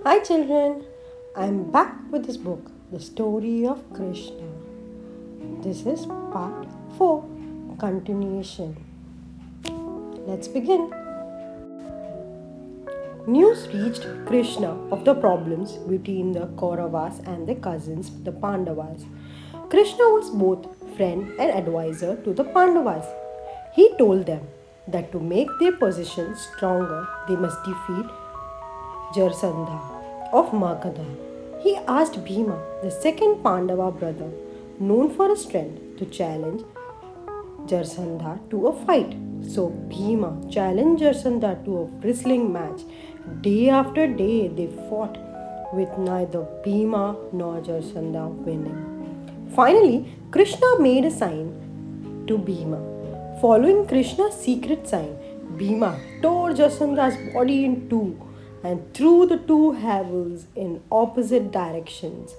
Hi children, I am back with this book, The Story of Krishna. This is part 4, continuation. Let's begin. News reached Krishna of the problems between the Kauravas and their cousins, the Pandavas. Krishna was both friend and advisor to the Pandavas. He told them that to make their position stronger, they must defeat Jarasandha of Magadha. He asked Bhima, the second Pandava brother, known for his strength, to challenge Jarasandha to a fight. So Bhima challenged Jarasandha to a wrestling match. Day after day they fought with neither Bhima nor Jarasandha winning. Finally, Krishna made a sign to Bhima. Following Krishna's secret sign, Bhima tore Jarasandha's body in two and threw the two halves in opposite directions.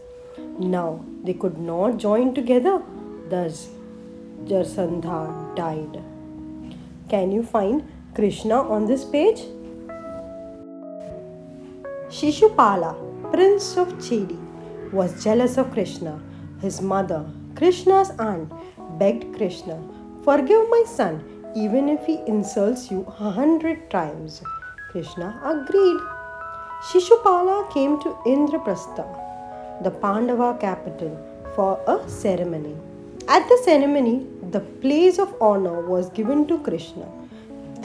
Now they could not join together. Thus, Jarasandha died. Can you find Krishna on this page? Shishupala, prince of Chedi, was jealous of Krishna. His mother, Krishna's aunt, begged Krishna, "Forgive my son, even if he insults you 100 times." Krishna agreed. Shishupala came to Indraprastha, the Pandava capital, for a ceremony. At the ceremony, the place of honor was given to Krishna.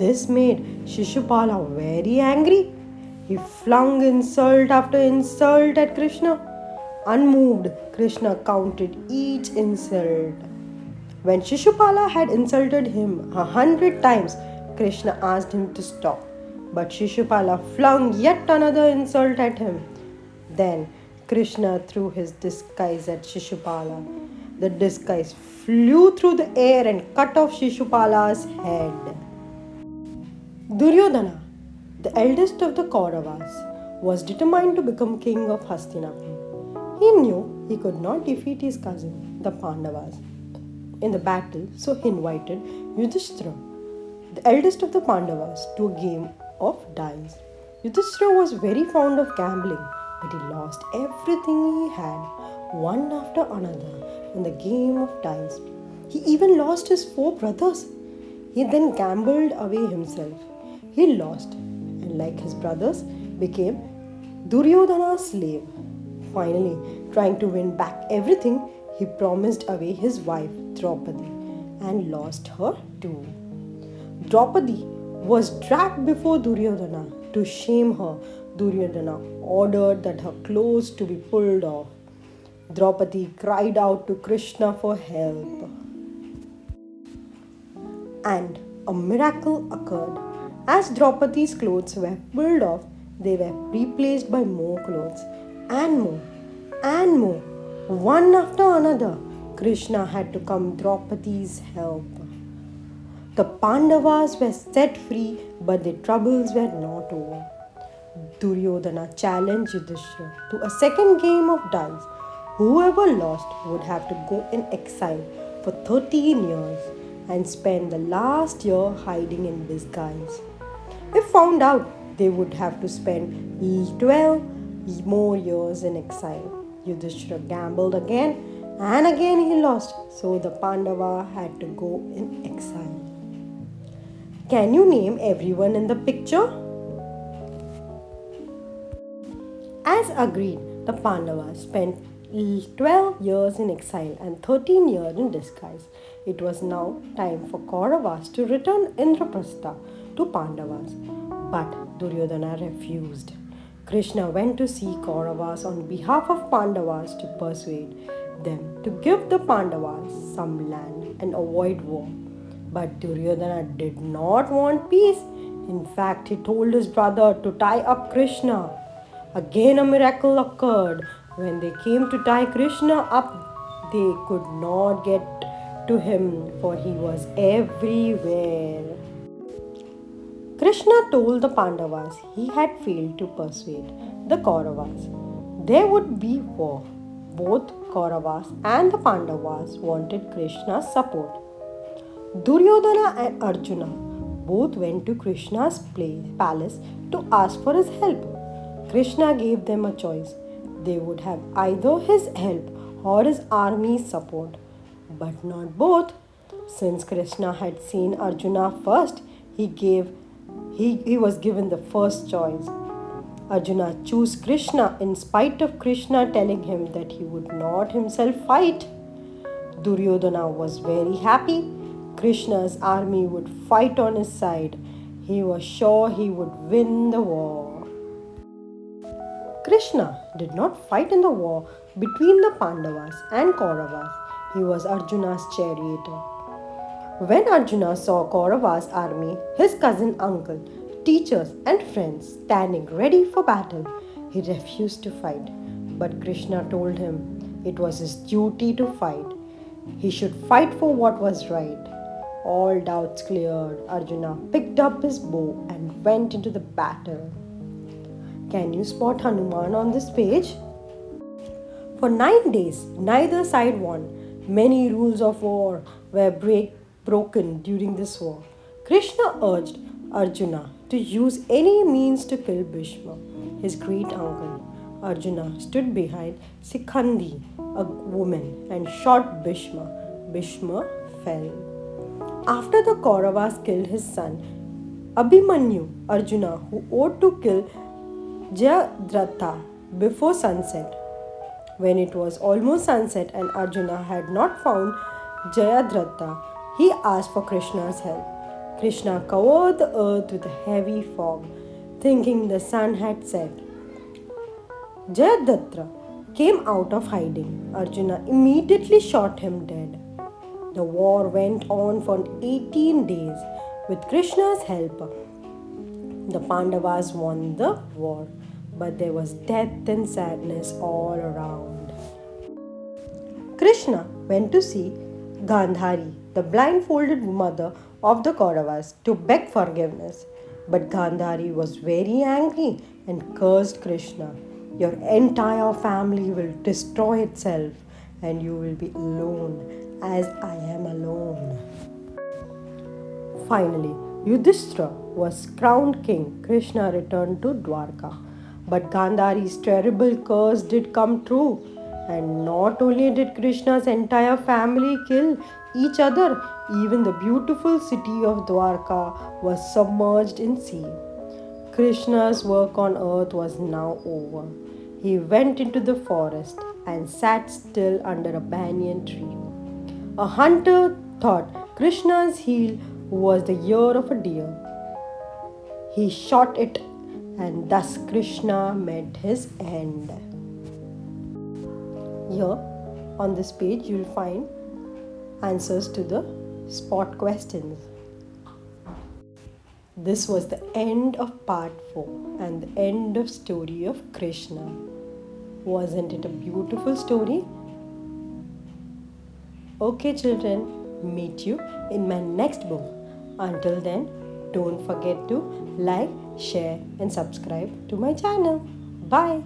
This made Shishupala very angry. He flung insult after insult at Krishna. Unmoved, Krishna counted each insult. When Shishupala had insulted him 100 times, Krishna asked him to stop. But Shishupala flung yet another insult at him. Then Krishna threw his disguise at Shishupala. The disguise flew through the air and cut off Shishupala's head. Duryodhana, the eldest of the Kauravas, was determined to become king of Hastinapur. He knew he could not defeat his cousin, the Pandavas, in the battle, so he invited Yudhishthira, the eldest of the Pandavas, to a game of dice. Yudhishthira was very fond of gambling, but he lost everything he had, one after another, in the game of dice. He even lost his 4 brothers. He then gambled away himself. He lost, and like his brothers, became Duryodhana's slave. Finally, trying to win back everything, he promised away his wife Draupadi and lost her too. Draupadi was dragged before Duryodhana. To shame her, Duryodhana ordered that her clothes to be pulled off. Draupadi cried out to Krishna for help. And a miracle occurred. As Draupadi's clothes were pulled off, they were replaced by more clothes, and more, and more. One after another, Krishna had to come Draupadi's help. The Pandavas were set free, but their troubles were not over. Duryodhana challenged Yudhishthira to a second game of dice. Whoever lost would have to go in exile for 13 years and spend the last year hiding in disguise. If found out, they would have to spend 12 more years in exile. Yudhishthira gambled again, and again he lost, so the Pandava had to go in exile. Can you name everyone in the picture? As agreed, the Pandavas spent 12 years in exile and 13 years in disguise. It was now time for Kauravas to return Indraprastha to Pandavas. But Duryodhana refused. Krishna went to see Kauravas on behalf of Pandavas to persuade them to give the Pandavas some land and avoid war. But Duryodhana did not want peace. In fact, he told his brother to tie up Krishna. Again a miracle occurred. When they came to tie Krishna up, they could not get to him, for he was everywhere. Krishna told the Pandavas he had failed to persuade the Kauravas. There would be war. Both Kauravas and the Pandavas wanted Krishna's support. Duryodhana and Arjuna both went to Krishna's palace to ask for his help. Krishna gave them a choice. They would have either his help or his army's support, but not both. Since Krishna had seen Arjuna first, he was given the first choice. Arjuna chose Krishna in spite of Krishna telling him that he would not himself fight. Duryodhana was very happy. Krishna's army would fight on his side. He was sure he would win the war. Krishna did not fight in the war between the Pandavas and Kauravas. He was Arjuna's charioteer. When Arjuna saw Kaurava's army, his cousin uncle, teachers and friends standing ready for battle, he refused to fight. But Krishna told him it was his duty to fight. He should fight for what was right. All doubts cleared, Arjuna picked up his bow and went into the battle. Can you spot Hanuman on this page? For 9 days, neither side won. Many rules of war were broken during this war. Krishna urged Arjuna to use any means to kill Bhishma, his great uncle. Arjuna stood behind Sikhandi, a woman, and shot Bhishma. Bhishma fell. After the Kauravas killed his son, Abhimanyu, Arjuna, who ought to kill Jayadratha before sunset. When it was almost sunset and Arjuna had not found Jayadratha, he asked for Krishna's help. Krishna covered the earth with a heavy fog, thinking the sun had set. Jayadratha came out of hiding. Arjuna immediately shot him dead. The war went on for 18 days. With Krishna's help, the Pandavas won the war, but there was death and sadness all around. Krishna went to see Gandhari, the blindfolded mother of the Kauravas, to beg forgiveness. But Gandhari was very angry and cursed Krishna. Your entire family will destroy itself and you will be alone as I am alone. Finally, Yudhishthira was crowned king. Krishna returned to Dwarka. But Gandhari's terrible curse did come true. And not only did Krishna's entire family kill each other, even the beautiful city of Dwarka was submerged in sea. Krishna's work on earth was now over. He went into the forest and sat still under a banyan tree. A hunter thought Krishna's heel was the ear of a deer. He shot it, and thus Krishna met his end. Here on this page you will find answers to the spot questions. This was the end of part 4 and the end of story of Krishna. Wasn't it a beautiful story? Okay children, meet you in my next book. Until then, don't forget to like, share and subscribe to my channel. Bye.